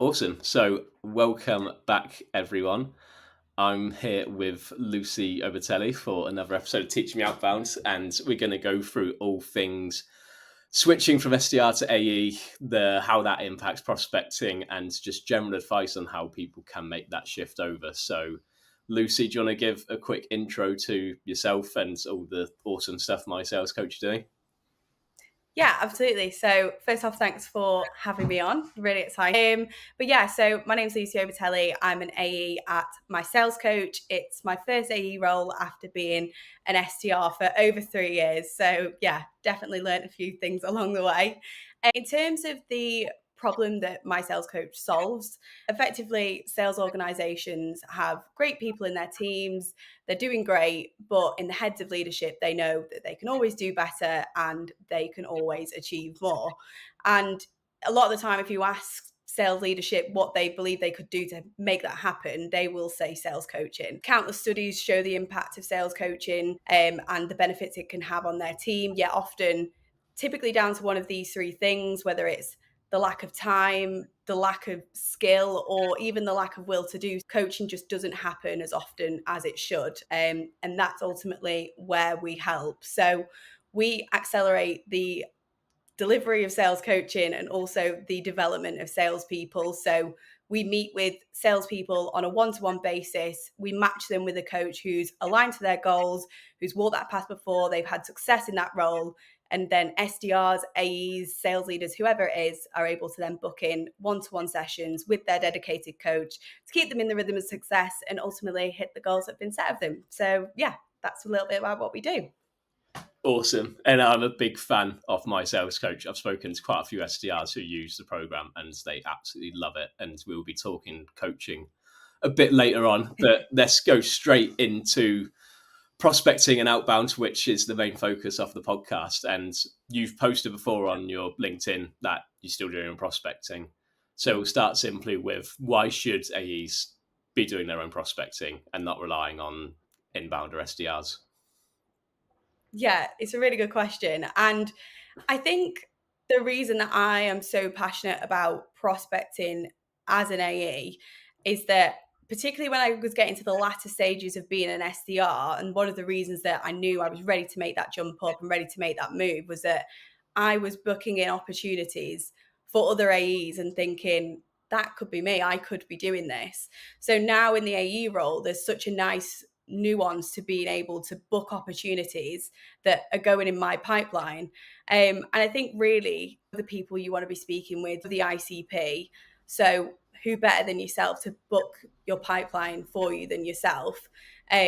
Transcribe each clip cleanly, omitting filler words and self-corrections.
Awesome. So welcome back, everyone. I'm here with Lucy Obertelli for another episode of Teach Me Outbound, and we're going to go through all things switching from SDR to AE, how that impacts prospecting, and just general advice on how people can make that shift over. So, Lucy, do you want to give a quick intro to yourself and all the awesome stuff My Sales Coach is doing? Yeah, absolutely. So first off, thanks for having me on. Really exciting. But yeah, so my name's Lucy Obertelli. I'm an AE at MySalesCoach. It's my first AE role after being an SDR for over 3 years. So yeah, definitely learned a few things along the way. In terms of the problem that MySalesCoach solves, effectively, sales organizations have great people in their teams. They're doing great, but in the heads of leadership, they know that they can always do better and they can always achieve more. And a lot of the time, if you ask sales leadership what they believe they could do to make that happen, they will say sales coaching. Countless studies show the impact of sales coaching and the benefits it can have on their team, yet often typically down to one of these three things, whether it's the lack of time, the lack of skill, or even the lack of will to do. Coaching just doesn't happen as often as it should. And that's ultimately where we help. So we accelerate the delivery of sales coaching and also the development of salespeople. So we meet with salespeople on a one-to-one basis. We match them with a coach who's aligned to their goals, who's walked that path before, they've had success in that role. And then SDRs, AEs, sales leaders, whoever it is, are able to then book in one-to-one sessions with their dedicated coach to keep them in the rhythm of success and ultimately hit the goals that have been set of them. So yeah, that's a little bit about what we do. Awesome. And I'm a big fan of My Sales Coach. I've spoken to quite a few SDRs who use the program and they absolutely love it. And we'll be talking coaching a bit later on, but let's go straight into prospecting and outbound, which is the main focus of the podcast. And you've posted before on your LinkedIn that you're still doing prospecting. So we'll start simply with, why should AEs be doing their own prospecting and not relying on inbound or SDRs? Yeah, it's a really good question. And I think the reason that I am so passionate about prospecting as an AE is that, particularly when I was getting to the latter stages of being an SDR, and one of the reasons that I knew I was ready to make that jump up and ready to make that move was that I was booking in opportunities for other AEs and thinking, that could be me. I could be doing this. So now in the AE role, there's such a nice nuance to being able to book opportunities that are going in my pipeline. And I think really the people you want to be speaking with, the ICP. So who better than yourself to book your pipeline for you than yourself?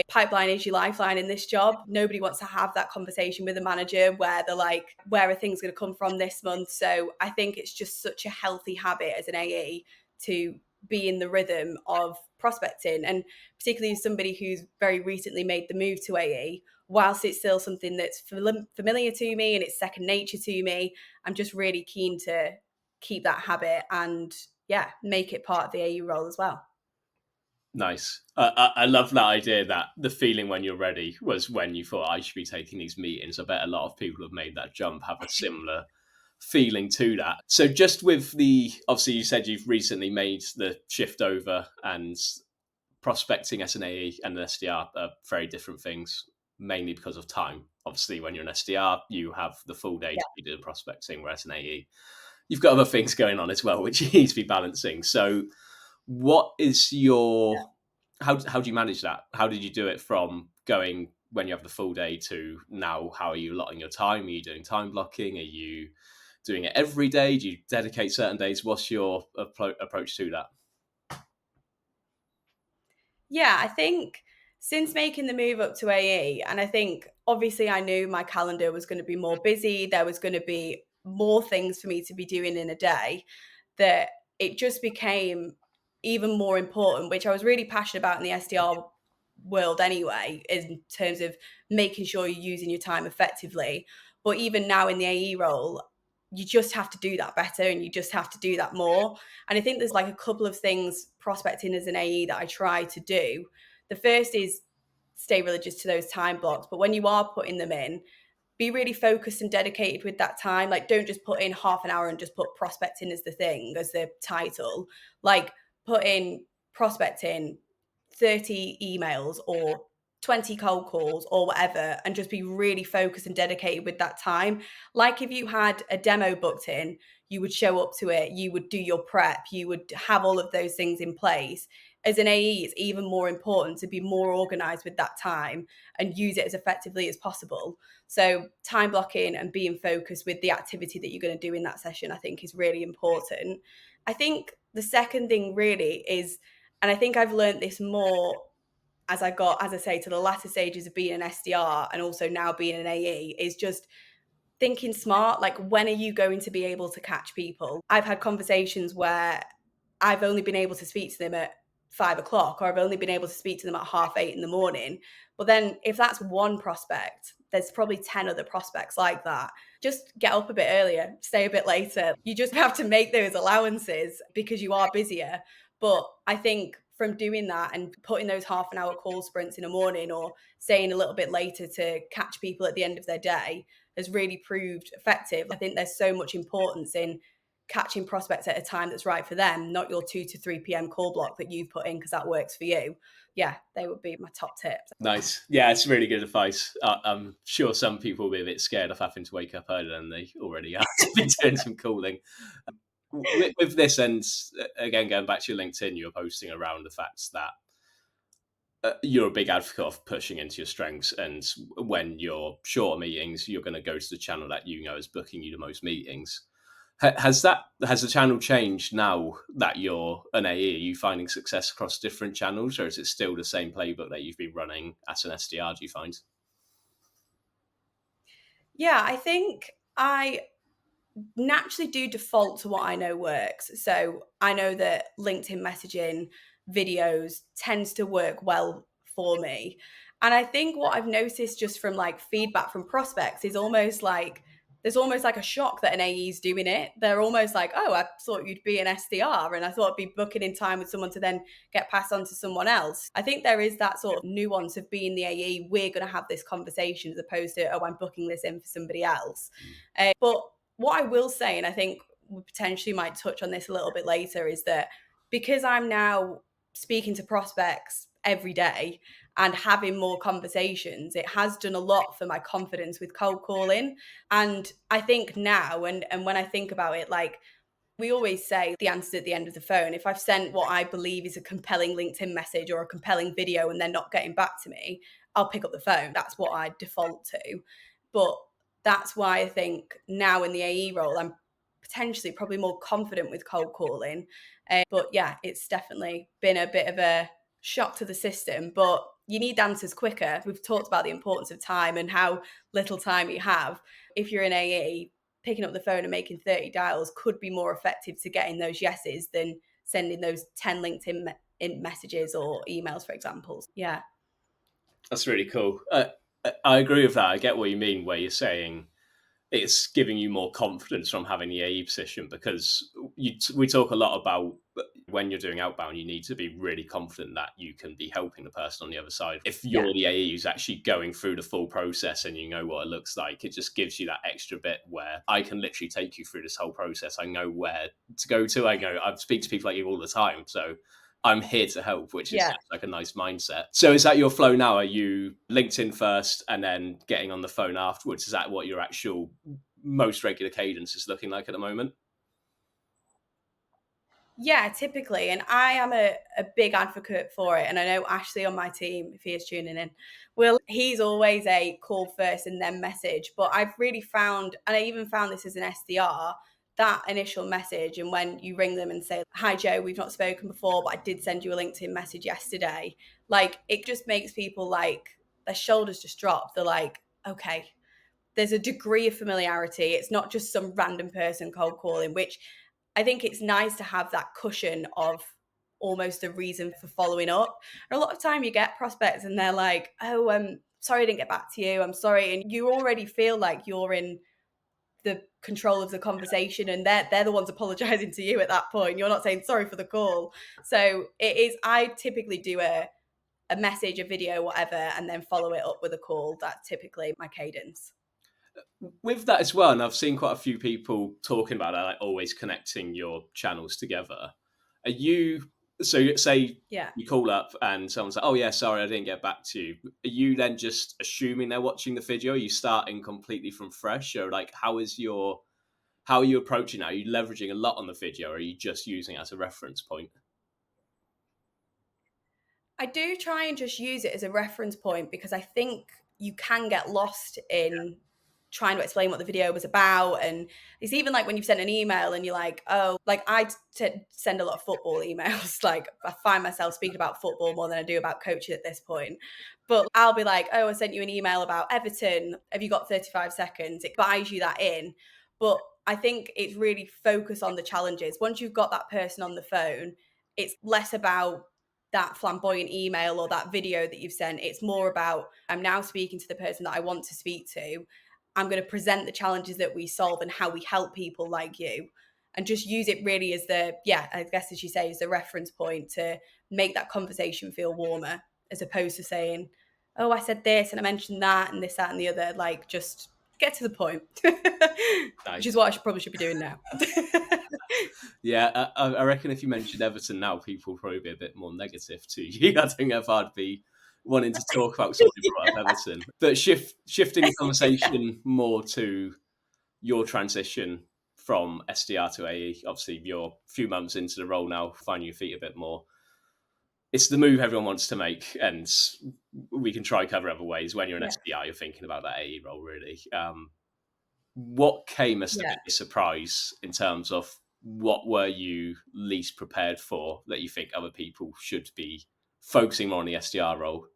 Pipeline is your lifeline in this job. Nobody wants to have that conversation with a manager where they're like, where are things going to come from this month? So I think it's just such a healthy habit as an AE to be in the rhythm of prospecting, and particularly as somebody who's very recently made the move to AE, whilst it's still something that's familiar to me and it's second nature to me, I'm just really keen to keep that habit and yeah, make it part of the AE role as well. Nice. I love that idea that the feeling when you're ready was when you thought, I should be taking these meetings. I bet a lot of people who have made that jump have a similar feeling to that. So just with obviously you said you've recently made the shift over, and prospecting as an AE and an SDR are very different things, mainly because of time. Obviously, when you're an SDR, you have the full day to be doing prospecting, whereas an AE, you've got other things going on as well, which you need to be balancing. So what is how do you manage that? How did you do it from going when you have the full day to now? How are you allotting your time? Are you doing time blocking? Are you doing it every day? Do you dedicate certain days? What's your approach to that? Yeah, I think since making the move up to AE, and I think obviously I knew my calendar was going to be more busy, there was going to be more things for me to be doing in a day, that it just became even more important, which I was really passionate about in the SDR world anyway, in terms of making sure you're using your time effectively. But even now in the AE role, you just have to do that better and you just have to do that more. And I think there's like a couple of things prospecting as an AE that I try to do. The first is stay religious to those time blocks, but when you are putting them in, be really focused and dedicated with that time. Like, don't just put in half an hour and just put prospecting as the thing, as the title. Like, put in prospecting 30 emails or 20 cold calls or whatever, and just be really focused and dedicated with that time. Like, if you had a demo booked in, you would show up to it, you would do your prep, you would have all of those things in place. As an AE, it's even more important to be more organized with that time and use it as effectively as possible. So time blocking and being focused with the activity that you're going to do in that session, I think, is really important. I think the second thing really is, and I think I've learned this more as I got, as I say, to the latter stages of being an SDR and also now being an AE, is just thinking smart. Like, when are you going to be able to catch people? I've had conversations where I've only been able to speak to them at 5 o'clock, or I've only been able to speak to them at 8:30 in the morning. But then if that's one prospect, there's probably 10 other prospects like that. Just get up a bit earlier, stay a bit later. You just have to make those allowances because you are busier. But I think from doing that and putting those half an hour call sprints in the morning or staying a little bit later to catch people at the end of their day has really proved effective. I think there's so much importance in catching prospects at a time that's right for them, not your 2 to 3 p.m. call block that you've put in because that works for you. Yeah, they would be my top tips. Nice. Yeah, it's really good advice. I'm sure some people will be a bit scared of having to wake up earlier than they already are to be doing some calling. With this, and again, going back to your LinkedIn, you were posting around the fact that you're a big advocate of pushing into your strengths, and when you're short meetings, you're going to go to the channel that you know is booking you the most meetings. Has the channel changed now that you're an AE? Are you finding success across different channels, or is it still the same playbook that you've been running as an SDR? Do you find? Yeah, I think I naturally do default to what I know works. So I know that LinkedIn messaging videos tends to work well for me. And I think what I've noticed just from like feedback from prospects is almost like there's almost like a shock that an AE is doing it. They're almost like, oh, I thought you'd be an SDR and I thought I'd be booking in time with someone to then get passed on to someone else. I think there is that sort of nuance of being the AE. We're going to have this conversation as opposed to, oh, I'm booking this in for somebody else. But what I will say, and I think we potentially might touch on this a little bit later, is that because I'm now speaking to prospects every day and having more conversations, it has done a lot for my confidence with cold calling. And I think now, and when I think about it, like, we always say the answer's at the end of the phone. If I've sent what I believe is a compelling LinkedIn message or a compelling video and they're not getting back to me, I'll pick up the phone. That's what I default to. But that's why I think now in the AE role, I'm potentially probably more confident with cold calling. But yeah, it's definitely been a bit of a shock to the system. But you need answers quicker. We've talked about the importance of time and how little time you have. If you're an AE, picking up the phone and making 30 dials could be more effective to getting those yeses than sending those 10 LinkedIn messages or emails, for example. Yeah. That's really cool. I agree with that. I get what you mean, where you're saying it's giving you more confidence from having the AE position, because we talk a lot about when you're doing outbound, you need to be really confident that you can be helping the person on the other side. If you're the AE who's actually going through the full process and you know what it looks like, it just gives you that extra bit where I can literally take you through this whole process. I know where to go to. I speak to people like you all the time. So I'm here to help, which is like a nice mindset. So is that your flow now? Are you LinkedIn first and then getting on the phone afterwards? Is that what your actual most regular cadence is looking like at the moment? Yeah, typically. And I am a big advocate for it. And I know Ashley on my team, if he is tuning in, he's always a call first and then message. But I've really found, and I even found this as an SDR, that initial message. And when you ring them and say, hi, Joe, we've not spoken before, but I did send you a LinkedIn message yesterday. Like, it just makes people like their shoulders just drop. They're like, okay, there's a degree of familiarity. It's not just some random person cold calling, which I think it's nice to have that cushion of almost a reason for following up. And a lot of time you get prospects and they're like, oh, sorry I didn't get back to you. I'm sorry. And you already feel like you're in the control of the conversation and they're the ones apologizing to you at that point. You're not saying sorry for the call. So it is, I typically do a message, a video, whatever, and then follow it up with a call. That's typically my cadence. With that as well, and I've seen quite a few people talking about that, like always connecting your channels together. Are you, so say Yeah. you call up and someone's like, oh yeah, sorry, I didn't get back to you. Are you then just assuming they're watching the video? Are you starting completely from fresh? Or like, how are you approaching that? Are you leveraging a lot on the video, or are you just using it as a reference point? I do try and just use it as a reference point because I think you can get lost in trying to explain what the video was about. And it's even like when you've sent an email and you're like, oh, like send a lot of football emails. Like I find myself speaking about football more than I do about coaching at this point. But I'll be like, oh, I sent you an email about Everton. Have you got 35 seconds? It buys you that in. But I think it's really focus on the challenges. Once you've got that person on the phone, it's less about that flamboyant email or that video that you've sent. It's more about, I'm now speaking to the person that I want to speak to. I'm going to present the challenges that we solve and how we help people like you, and just use it really as I guess as you say, as the reference point to make that conversation feel warmer, as opposed to saying, oh, I said this and I mentioned that and this, that, and the other. Like, just get to the point, which is Nice. what I should be doing now. Yeah, I reckon if you mentioned Everton now, people will probably be a bit more negative to you. I think if I'd be wanting to talk about something brought up Everton. But shifting the conversation more to your transition from SDR to AE. Obviously, you're a few months into the role now, finding your feet a bit more. It's the move everyone wants to make, and we can try cover other ways. When you're an Yeah. SDR, you're thinking about that AE role, really. What came as the Yeah. biggest surprise in terms of what were you least prepared for that you think other people should be focusing more on the SDR role?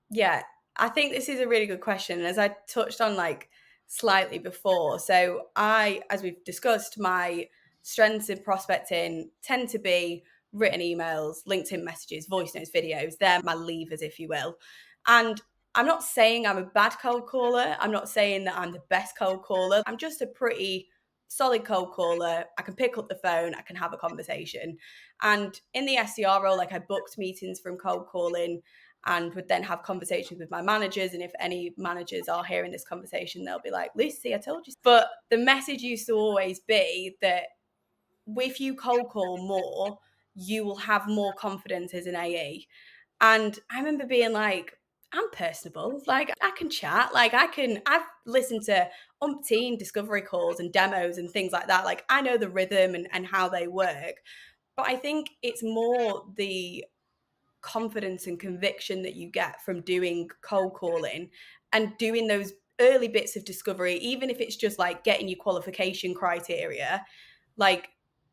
Yeah, I think this is a really good question. As I touched on like slightly before. So as we've discussed, my strengths in prospecting tend to be written emails, LinkedIn messages, voice notes, videos. They're my levers, if you will. And I'm not saying I'm a bad cold caller. I'm not saying that I'm the best cold caller. I'm just a pretty solid cold caller. I can pick up the phone. I can have a conversation. And in the SDR role, like I booked meetings from cold calling and would then have conversations with my managers. And if any managers are hearing this conversation, they'll be like, Lucy, I told you. But the message used to always be that if you cold call more, you will have more confidence as an AE. And I remember being like, I'm personable. Like I can chat. I've listened to umpteen discovery calls and demos and things like that. Like I know the rhythm and how they work. But I think it's more the confidence and conviction that you get from doing cold calling and doing those early bits of discovery, even if it's just like getting your qualification criteria, like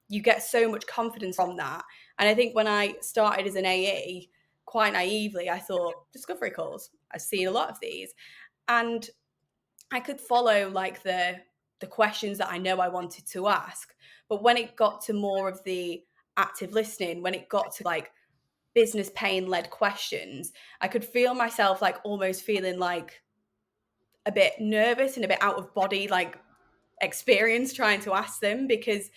you get so much confidence from that. And I think when I started as an AE, quite naively, I thought discovery calls, I've seen a lot of these. And I could follow like the questions that I know I wanted to ask. But when it got to more of the active listening, when it got to like business pain led questions, I could feel myself like almost feeling like a bit nervous and a bit out of body, like experience trying to ask them because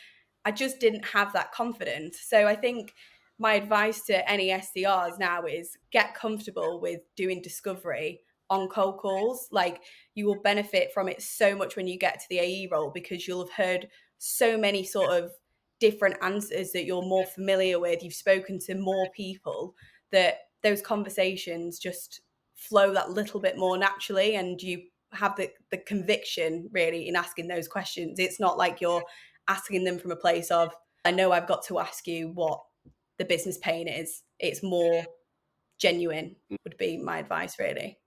I just didn't have that confidence. So I think my advice to any SDRs now is get comfortable with doing discovery on cold calls. Like you will benefit from it so much when you get to the AE role because you'll have heard so many sort of different answers that you're more familiar with. You've spoken to more people that those conversations just flow that little bit more naturally and you have the conviction really in asking those questions. It's not like you're asking them from a place of, I know I've got to ask you what the business pain is. It's more genuine, would be my advice, really.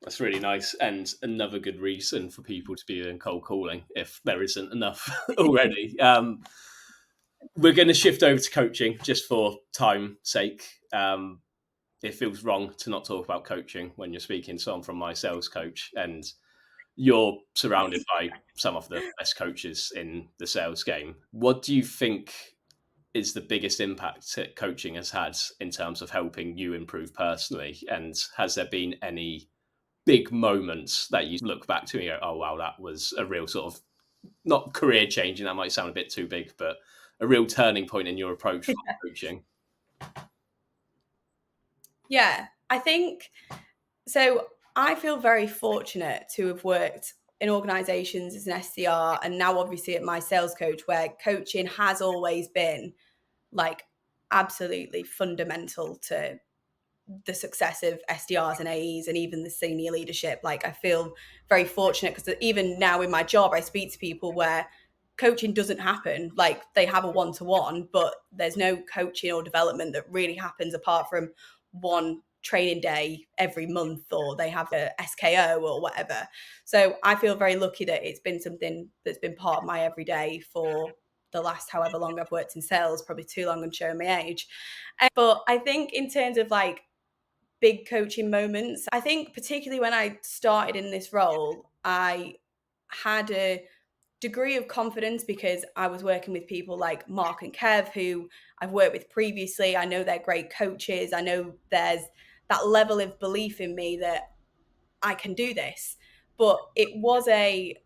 That's really nice, and another good reason for people to be doing cold calling if there isn't enough already. We're going to shift over to coaching just for time's sake. It feels wrong to not talk about coaching when you're speaking to someone from MySalesCoach, and you're surrounded by some of the best coaches in the sales game. What do you think is the biggest impact that coaching has had in terms of helping you improve personally? And has there been any big moments that you look back to and you go, oh, wow, that was a real sort of, not career changing, that might sound a bit too big, but a real turning point in your approach for coaching? Yeah, I think so. I feel very fortunate to have worked in organizations as an SDR and now obviously at MySalesCoach, where coaching has always been like absolutely fundamental to the success of SDRs and AEs and even the senior leadership. Like, I feel very fortunate because even now in my job, I speak to people where coaching doesn't happen. Like, they have a one-to-one, but there's no coaching or development that really happens apart from one training day every month, or they have a SKO or whatever. So I feel very lucky that it's been something that's been part of my everyday for the last however long I've worked in sales, probably too long and showing my age. But I think in terms of like big coaching moments, I think particularly when I started in this role, I had a degree of confidence because I was working with people like Mark and Kev, who I've worked with previously. I know they're great coaches. I know there's that level of belief in me that I can do this. But it was a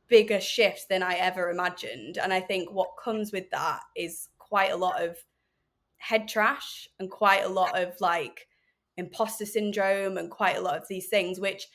bigger shift than I ever imagined. And I think what comes with that is quite a lot of head trash and quite a lot of like imposter syndrome and quite a lot of these things, which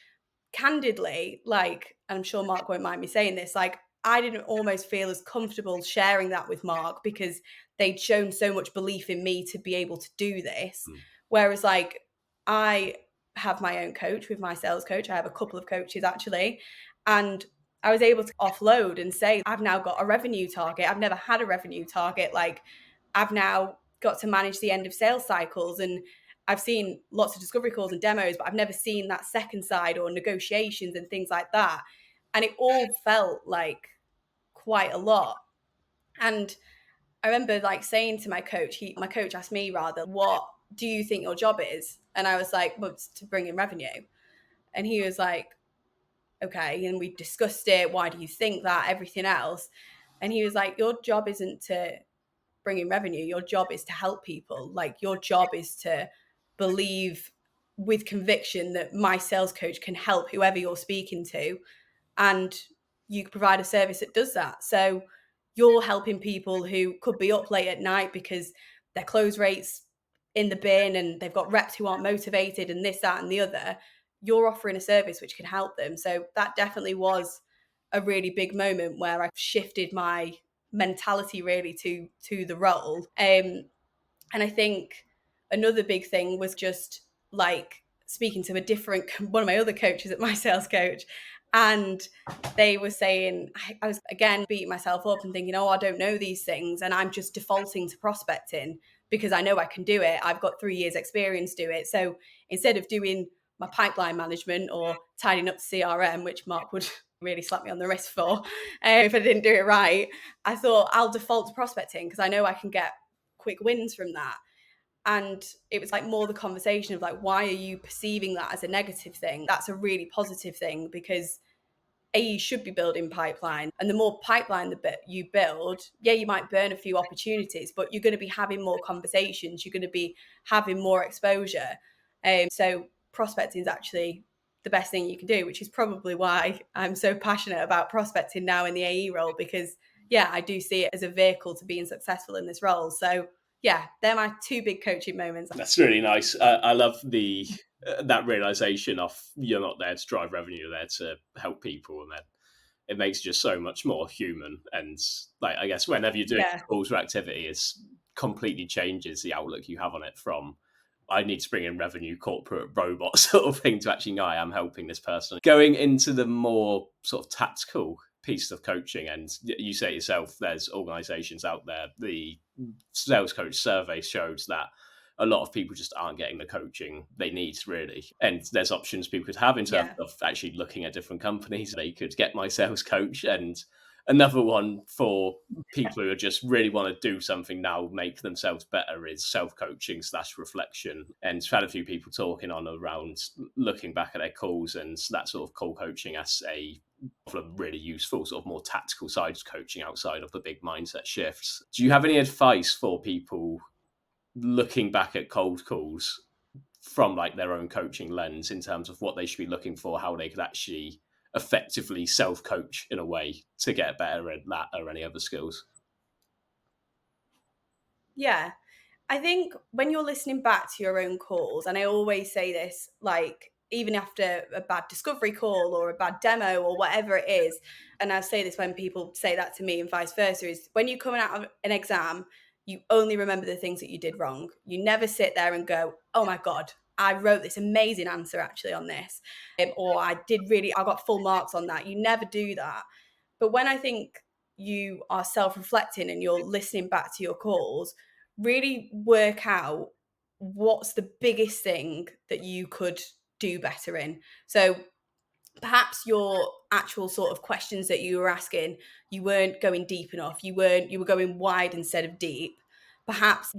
candidly, like, and I'm sure Mark won't mind me saying this, like, I didn't almost feel as comfortable sharing that with Mark because they'd shown so much belief in me to be able to do this. Mm. Whereas, like, I have my own coach with my sales coach. I have a couple of coaches actually. And I was able to offload and say, I've now got a revenue target. I've never had a revenue target. Like, I've now got to manage the end of sales cycles, and I've seen lots of discovery calls and demos, but I've never seen that second side or negotiations and things like that. And it all felt like quite a lot. And I remember like saying to my coach, my coach asked me rather, what do you think your job is? And I was like, well, it's to bring in revenue. And he was like, okay. And we discussed it. Why do you think that? Everything else. And he was like, your job isn't to bring in revenue. Your job is to help people. Like, your job is to believe with conviction that my sales coach can help whoever you're speaking to, and you provide a service that does that. So you're helping people who could be up late at night because their close rates in the bin and they've got reps who aren't motivated and this, that, and the other. You're offering a service which can help them. So that definitely was a really big moment where I shifted my mentality really to the role. And I think another big thing was just like speaking to a different one of my other coaches at MySalesCoach, and they were saying, I was again beating myself up and thinking, oh, I don't know these things, and I'm just defaulting to prospecting because I know I can do it. I've got 3 years experience do it. So instead of doing my pipeline management or tidying up the CRM, which Mark would really slap me on the wrist for if I didn't do it right, I thought I'll default to prospecting because I know I can get quick wins from that. And it was like more the conversation of like, why are you perceiving that as a negative thing? That's a really positive thing because you should be building pipeline, and the more pipeline that you build, yeah, you might burn a few opportunities, but you're going to be having more conversations, you're going to be having more exposure. So prospecting is actually the best thing you can do, which is probably why I'm so passionate about prospecting now in the AE role, because yeah, I do see it as a vehicle to being successful in this role. So yeah, they're my two big coaching moments. That's really nice. I love the that realization of you're not there to drive revenue, you're there to help people, and then it makes it just so much more human. And like, I guess whenever you're doing Yeah. calls for activity, it completely changes the outlook you have on it from I need to bring in revenue, corporate robot sort of thing to actually know I am helping this person. Going into the more sort of tactical piece of coaching, and you say yourself, there's organizations out there. The sales coach survey shows that a lot of people just aren't getting the coaching they need, really. And there's options people could have in terms Yeah. of actually looking at different companies. They could get my sales coach, and another one for people who just really want to do something now, make themselves better, is self-coaching / reflection. And I've had a few people talking on around looking back at their calls and that sort of call coaching as a really useful sort of more tactical side of coaching outside of the big mindset shifts. Do you have any advice for people looking back at cold calls from like their own coaching lens in terms of what they should be looking for, how they could actually effectively self-coach in a way to get better at that or any other skills? Yeah. I think when you're listening back to your own calls, and I always say this, like, even after a bad discovery call or a bad demo or whatever it is. And I say this when people say that to me and vice versa, is when you're coming out of an exam, you only remember the things that you did wrong. You never sit there and go, oh my God, I wrote this amazing answer actually on this. Or I got full marks on that. You never do that. But when I think you are self-reflecting and you're listening back to your calls, really work out what's the biggest thing that you could do better in. So perhaps your actual sort of questions that you were asking, you weren't going deep enough. You were going wide instead of deep. Perhaps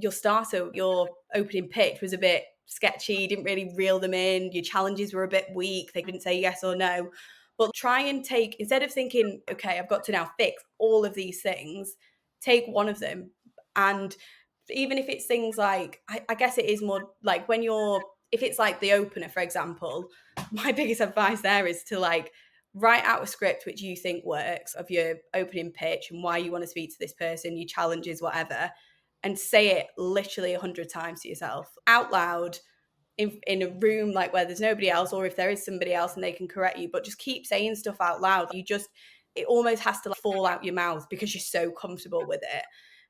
your opening pitch was a bit sketchy, you didn't really reel them in, your challenges were a bit weak, they didn't say yes or no. But try and take, instead of thinking, okay, I've got to now fix all of these things, take one of them. And even if it's things like, I guess it is more like if it's like the opener, for example, my biggest advice there is to like write out a script which you think works of your opening pitch and why you want to speak to this person, your challenges, whatever, and say it literally 100 times to yourself out loud in a room like where there's nobody else, or if there is somebody else and they can correct you, but just keep saying stuff out loud. It almost has to like fall out your mouth because you're so comfortable with it.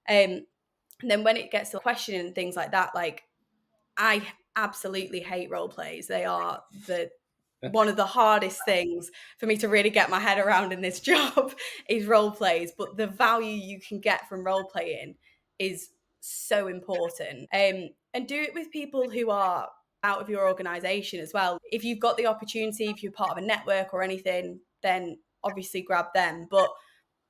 And then when it gets to question and things like that, like I absolutely hate role plays. They are one of the hardest things for me to really get my head around in this job is role plays. But the value you can get from role playing is so important. And do it with people who are out of your organization as well. If you've got the opportunity, if you're part of a network or anything, then obviously grab them. But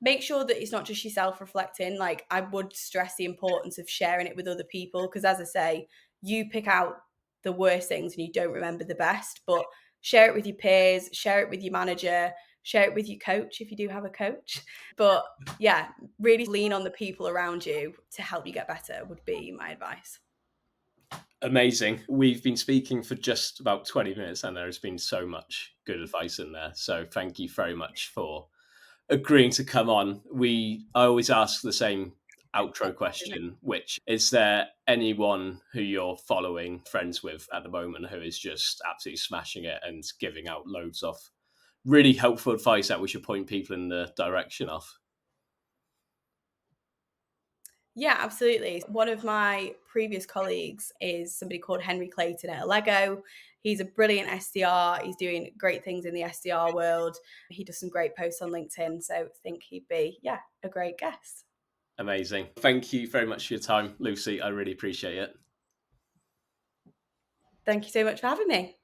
make sure that it's not just yourself reflecting. Like I would stress the importance of sharing it with other people, because as I say, you pick out the worst things and you don't remember the best, but share it with your peers, share it with your manager, share it with your coach if you do have a coach. But yeah, really lean on the people around you to help you get better would be my advice. Amazing. We've been speaking for just about 20 minutes and there has been so much good advice in there. So thank you very much for agreeing to come on. I always ask the same outro question, which is there anyone who you're following, friends with at the moment who is just absolutely smashing it and giving out loads of really helpful advice that we should point people in the direction of? Yeah, absolutely. One of my previous colleagues is somebody called Henry Clayton at Lego. He's a brilliant SDR. He's doing great things in the SDR world. He does some great posts on LinkedIn. So I think he'd be, a great guest. Amazing. Thank you very much for your time, Lucy. I really appreciate it. Thank you so much for having me.